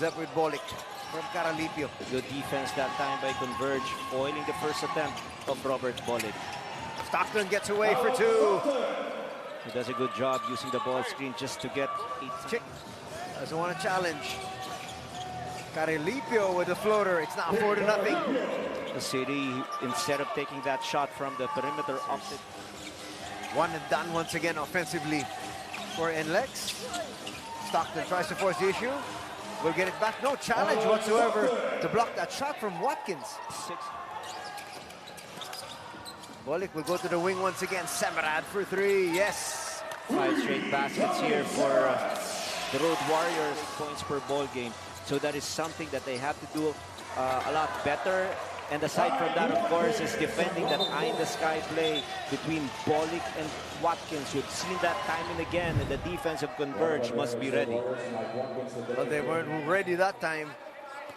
Ends up with Bolic from Caralipio. Good defense that time by Converge, foiling the first attempt of Robert Bolic. Stockton gets away for two. He does a good job using the ball screen just to get Chick doesn't want to challenge. Caralipio with the floater. It's now 4-0. the city. Instead of taking that shot from the perimeter, opted. One and done once again offensively for NLEX. Stockton tries to force the issue. Will get it back. No challenge whatsoever to block that shot from Watkins. Bolic will go to the wing once again. Semerad for three. Yes. 5 straight baskets here for the Road Warriors. Points per ball game. So that is something that they have to do a lot better. And aside from that, of course, is defending that eye-in-the-sky play between Bolic and Watkins. We've seen that time and again, and the defense of Converge must be ready. Well, they weren't ready that time.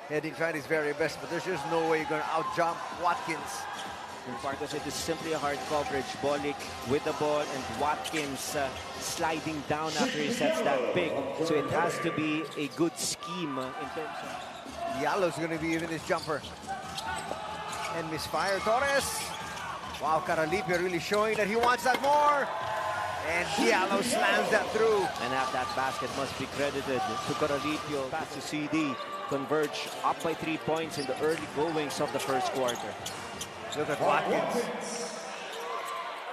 Heading tried his very best, but there's just no way you're going to out-jump Watkins. In part of it is simply a hard coverage. Bolic with the ball and Watkins sliding down after he sets that pick. So it has to be a good scheme in terms of... Diallo's going to be even his jumper. And misfire Torres. Wow, Caralipio really showing that he wants that more. And Diallo slams that through. And that basket must be credited to Caralipio. Pass to CD. Converge up by 3 points in the early goings of the first quarter. Look at Watkins.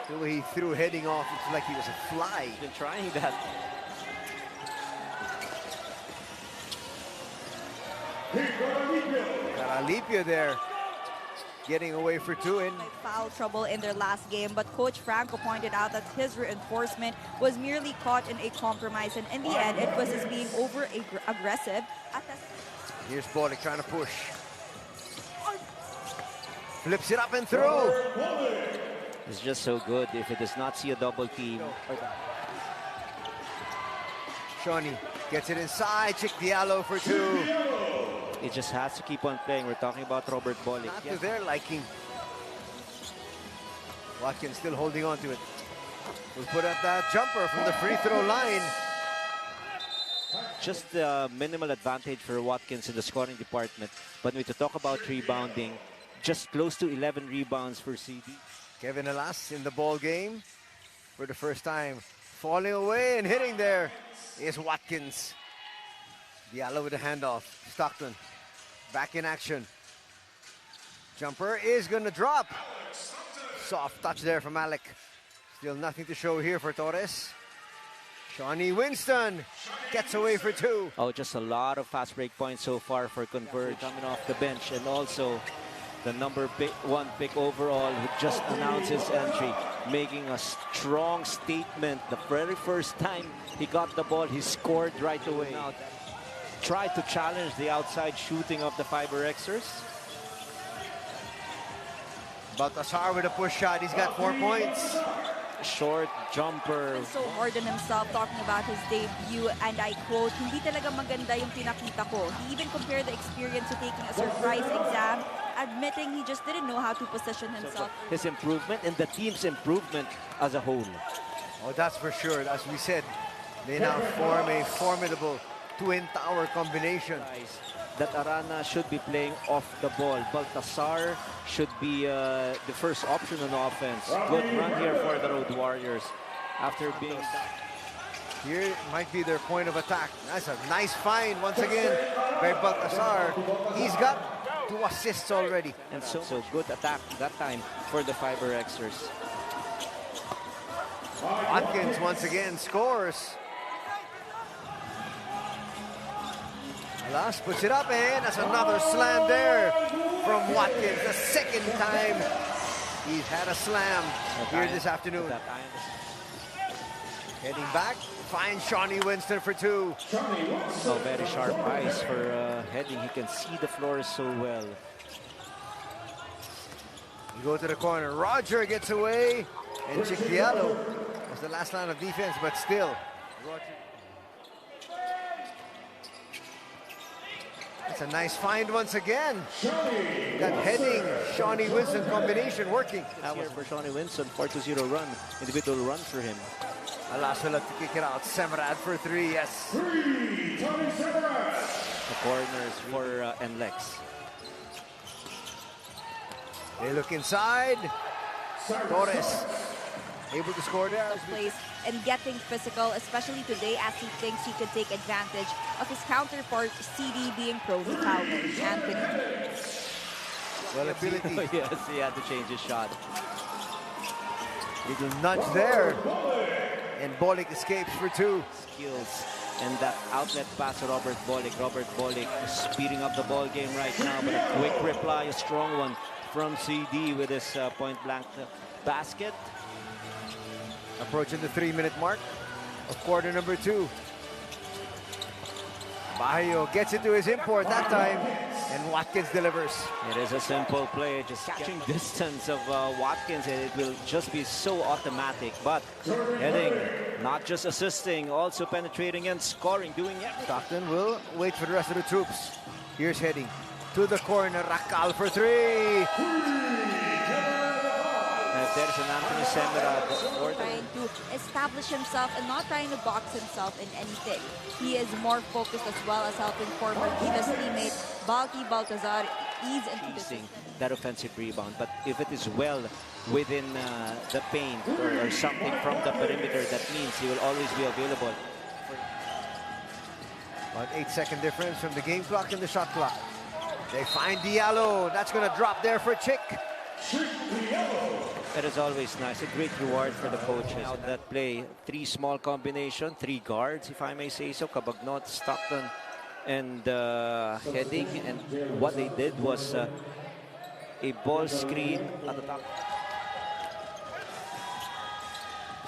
The way he threw heading off, it's like he was a fly. He's been trying that. Caralipio there, getting away for two in. Foul trouble in their last game, but Coach Franco pointed out that his reinforcement was merely caught in a compromise, and in the end, it was his being over-aggressive. Here's Bolic trying to push. Flips it up and through. It's just so good if it does not see a double team. Shawnee gets it inside. Chick Diallo for two. It just has to keep on playing. We're talking about Robert Bolic. Not to their liking. Watkins still holding on to it. We'll put up that jumper from the free throw line. Just the minimal advantage for Watkins in the scoring department. But when we talk about rebounding, just close to 11 rebounds for CD. Kevin Alas in the ball game for the first time. Falling away and hitting there is Watkins. Diallo with the handoff. Stockton back in action. Jumper is going to drop. Soft touch there from Alec. Still nothing to show here for Torres. Shawnee Winston gets away for two. Oh, just a lot of fast break points so far for Converge coming off the bench. And also the number 1 pick overall who just announced his entry, making a strong statement. The very first time he got the ball, he scored right away. Now, tried to challenge the outside shooting of the Fiber Xers. Baltasar with a push shot. He's got 4 points. Short jumper. He's so hard on himself talking about his debut, and I quote, "Hindi talaga maganda yung pinakita ko." He even compared the experience to taking a surprise exam, admitting he just didn't know how to position himself. His improvement and the team's improvement as a whole. Oh, that's for sure. As we said, they now form a formidable twin tower combination. That Arana should be playing off the ball. Baltasar should be the first option on offense. Good run here for the Road Warriors after being... Here might be their point of attack. That's a nice find once again by Baltasar. He's got 2 assists already. And so good attack that time for the Fiber Xers. Watkins once again scores. Alas puts it up, and that's another slam there from Watkins. The second time he's had a slam here this afternoon. Heading back, finds Shawnee Winston for two. Oh, very sharp eyes for heading. He can see the floor so well. You go to the corner. Roger gets away, and Chick Diallo was the last line of defense, but still. Roger. It's a nice find once again. That heading, Shawnee Winston combination working. That was for Shawnee Winston, 4-0 run, individual run for him. Alas will have to kick it out. Semerad for three, yes. the corners for NLEX. They look inside. Torres able to score there. Place and getting physical, especially today, as he thinks he could take advantage of his counterpart CD being prone to fouling. Anthony. Well, ability. Yes, he had to change his shot. Little nudge there. And Bolick escapes for two. Skills and that outlet pass to Robert Bolick. Robert Bolick is speeding up the ball game right now, but a quick reply, a strong one from CD with his point-blank basket. Approaching the 3-minute mark of quarter number 2. Bajo gets it to his import that time, and Watkins delivers. It is a simple play, just catching distance of Watkins, and it will just be so automatic. But heading, not just assisting, also penetrating and scoring, doing everything. Stockton will wait for the rest of the troops. Here's heading to the corner, Racal for 3. There's an Anthony Semera Trying to establish himself and not trying to box himself in anything. He is more focused as well as helping former Gitas teammate Balki Baltazar ease into the system. That offensive rebound. But if it is well within the paint or something from the perimeter, that means he will always be available. About 8-second difference from the game clock and the shot clock. They find Diallo. That's going to drop there for Chick. It is always nice, a great reward for the coaches. Out that play, 3 small combination, 3 guards, if I may say so. Cabagnot, Stockton, and heading. And what they did was a ball screen at the top.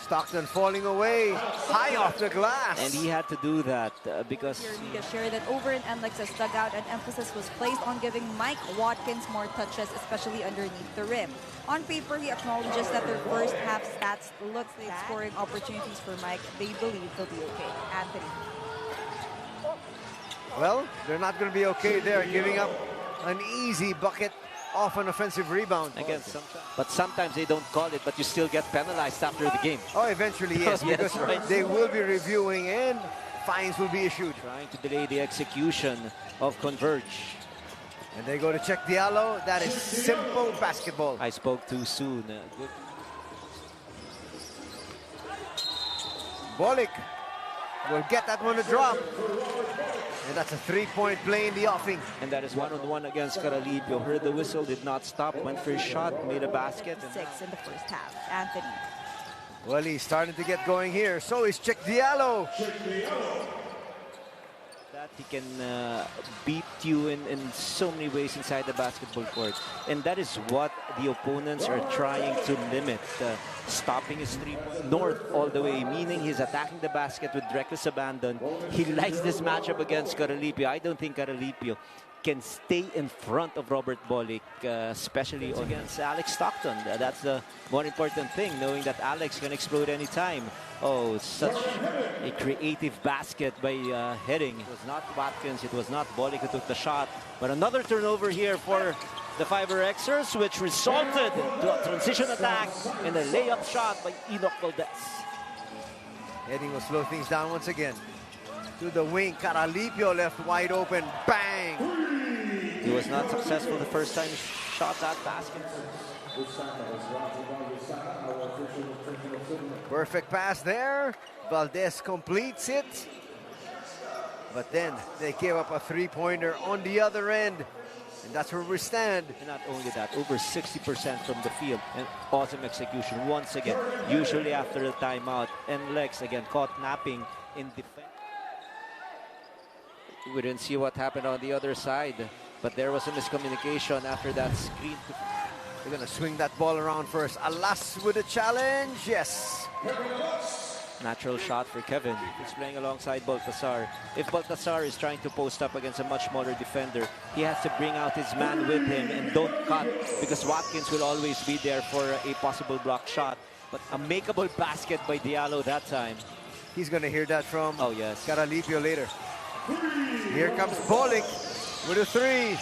Stockton falling away, high off the glass. And he had to do that because... Here, share that over in NLEX's dugout, an emphasis was placed on giving Mike Watkins more touches, especially underneath the rim. On paper, he acknowledges that their first half stats look like scoring opportunities for Mike. They believe they'll be okay. Anthony. Well, they're not going to be okay there, giving up an easy bucket off an offensive rebound. Again, but sometimes they don't call it, but you still get penalized after the game. Oh, eventually, yes, Yes, because right. they will be reviewing and fines will be issued. Trying to delay the execution of Converge. And they go to check Diallo. That is simple basketball. I spoke too soon. Good. Bolick will get that one to drop. And that's a 3-point play in the offing. And that is one-on-one against Caralipio. Heard the whistle, did not stop, went for his shot, made a basket. 6 in the first half. Anthony. Well, he's starting to get going here. So is Chick Diallo. That he can beat you in so many ways inside the basketball court. And that is what the opponents are trying to limit. Stopping his 3-point north all the way, meaning he's attacking the basket with reckless abandon. He likes this matchup against Caralipio. I don't think Caralipio can stay in front of Robert Bolick, especially against Alex Stockton. That's the more important thing, knowing that Alex can explode anytime. Oh, such a creative basket by heading. It was not Watkins, it was not Bolick who took the shot, but another turnover here for the Fiber Xers, which resulted to a transition attack and a layup shot by Enoch Valdez. Heading will slow things down once again. To the wing, Caralipio left wide open, bang! He was not successful the first time he shot that basket. Perfect pass there. Valdez completes it. But then they gave up a 3-pointer on the other end. And that's where we stand. And not only that, over 60% from the field. And awesome execution once again. Usually after the timeout. NLEX again caught napping in defense. We didn't see what happened on the other side. But there was a miscommunication after that screen. They're going to swing that ball around first. Alas with a challenge. Yes. Natural shot for Kevin. He's playing alongside Baltazar. If Baltazar is trying to post up against a much smaller defender, he has to bring out his man with him and don't cut, because Watkins will always be there for a possible block shot. But a makeable basket by Diallo that time. He's going to hear that from Caralipio later. Here comes Bolick with a 3. A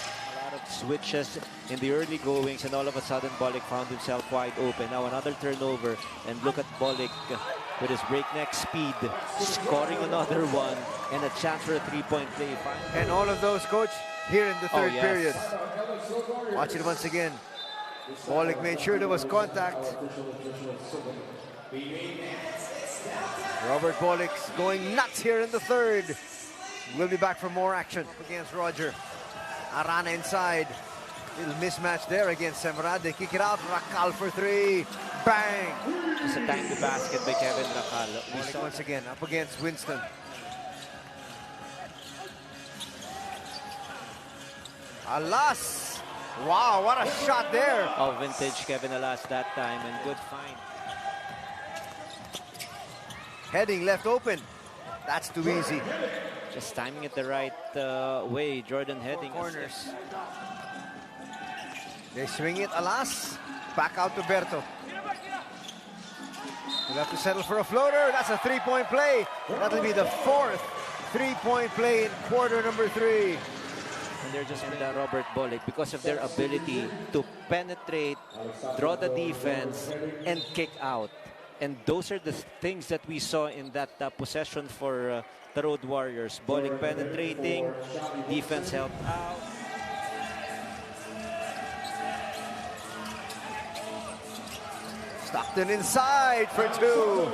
lot of switches in the early goings, and all of a sudden Bolick found himself wide open. Now another turnover, and look at Bolick with his breakneck speed, scoring another one, and a chance for a three-point play. And all of those, coach, here in the third yes. period. Watch it once again. Bolick made sure there was contact. Robert Bolick's going nuts here in the third. We'll be back for more action against Roger. Arana inside. Little mismatch there against Semrad. They kick it out. Racal for three. Bang! It's a time to basket by Kevin Racal. Bolick once again up against Winston. Alas! Wow, what a shot there! Oh, vintage Kevin Alas that time, and good find. Heading left open. That's too easy. Just timing it the right way. Jordan Heading. Corners. They swing it, Alas. Back out to Berto. We'll have to settle for a floater. That's a three-point play. That'll be the fourth three-point play in quarter number 3. And they're just with Robert Bolick because of their ability to penetrate, draw the defense, and kick out. And those are the things that we saw in that possession for the Road Warriors. Bolick penetrating, defense helped out. Stockton inside for 2.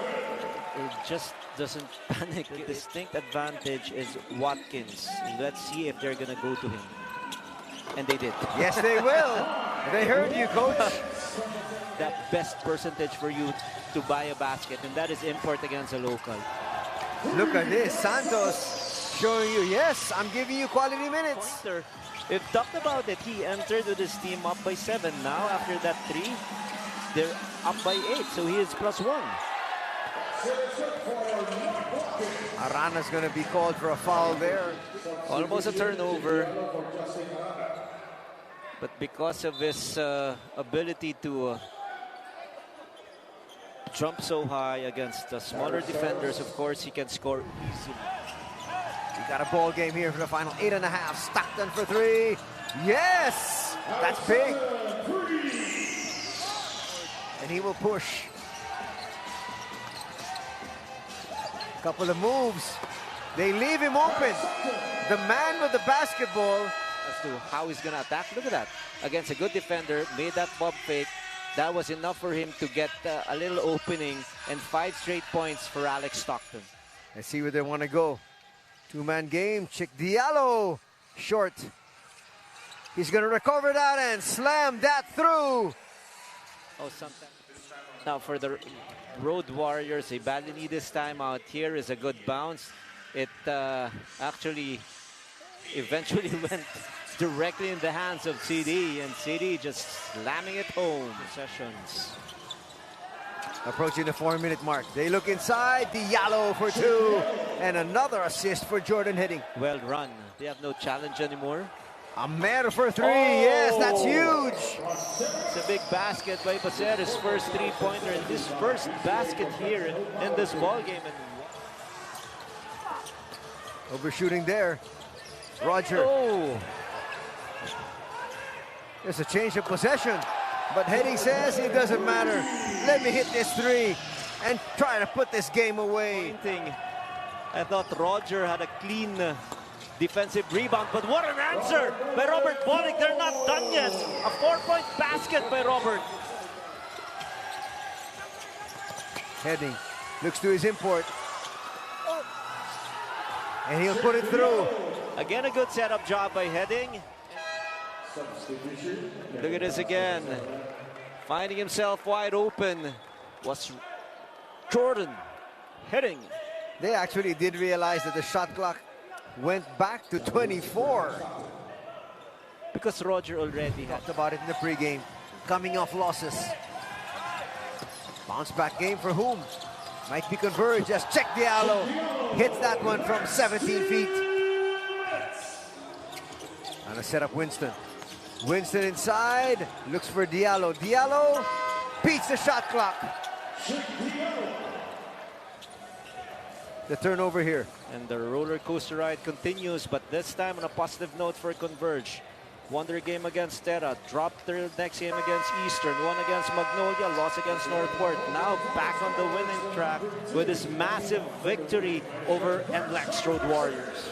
It just doesn't panic. The distinct advantage is Watkins. Let's see if they're going to go to him. And they did. Yes, they will. They heard you, coach. That best percentage for you to buy a basket, and that is import against a local. Look at this. Santos showing you, yes, I'm giving you quality minutes. We've talked about it. He entered with his team up by 7. Now, after that 3, they're up by 8. So he is +1. Arana's going to be called for a foul there. Almost a turnover. But because of his ability to jump so high against smaller defenders, of course, he can score easily. We got a ball game here for the final 8.5. Stockton for 3. Yes! That's big. And he will push. Couple of moves. They leave him open. The man with the basketball. As to how he's going to attack. Look at that. Against a good defender, made that bob fake. That was enough for him to get a little opening, and 5 straight points for Alex Stockton. Let's see where they want to go. 2-man game. Chick Diallo. Short. He's going to recover that and slam that through. Oh, something. Now for the Road Warriors, they badly need this time out. Here is a good bounce. It actually eventually went directly in the hands of CD, and CD just slamming it home. Sessions. Approaching the 4-minute mark. They look inside. Diallo for 2. And another assist for Jordan Heading. Well run. They have no challenge anymore. Amer for 3. Yes, that's huge. It's a big basket by Bacer, his first 3-pointer, and his first basket here in this ball game. And overshooting there. Roger. oh, There's a change of possession. But Heading says it doesn't matter. Let me hit this 3 and try to put this game away. I thought Roger had a clean defensive rebound, but what an answer by Robert Bolick. They're not done yet. A 4-point basket by Robert. Heading looks to his import. And he'll put it through. Again, a good setup job by Heading. Look at this again. Finding himself wide open was Jordan Heading. They actually did realize that the shot clock went back to 24. Because Roger already had Talked about it in the pregame. Coming off losses. Bounce back game for whom? Might be Converge. Just check Diallo. Hits that one from 17 feet. And a set up Winston. Winston inside. Looks for Diallo. Diallo beats the shot clock. The turnover here. And the roller coaster ride continues, but this time on a positive note for Converge. Won their game against Terra, dropped their next game against Eastern, won against Magnolia, lost against Northport. Now back on the winning track with this massive victory over NLEX Road Warriors.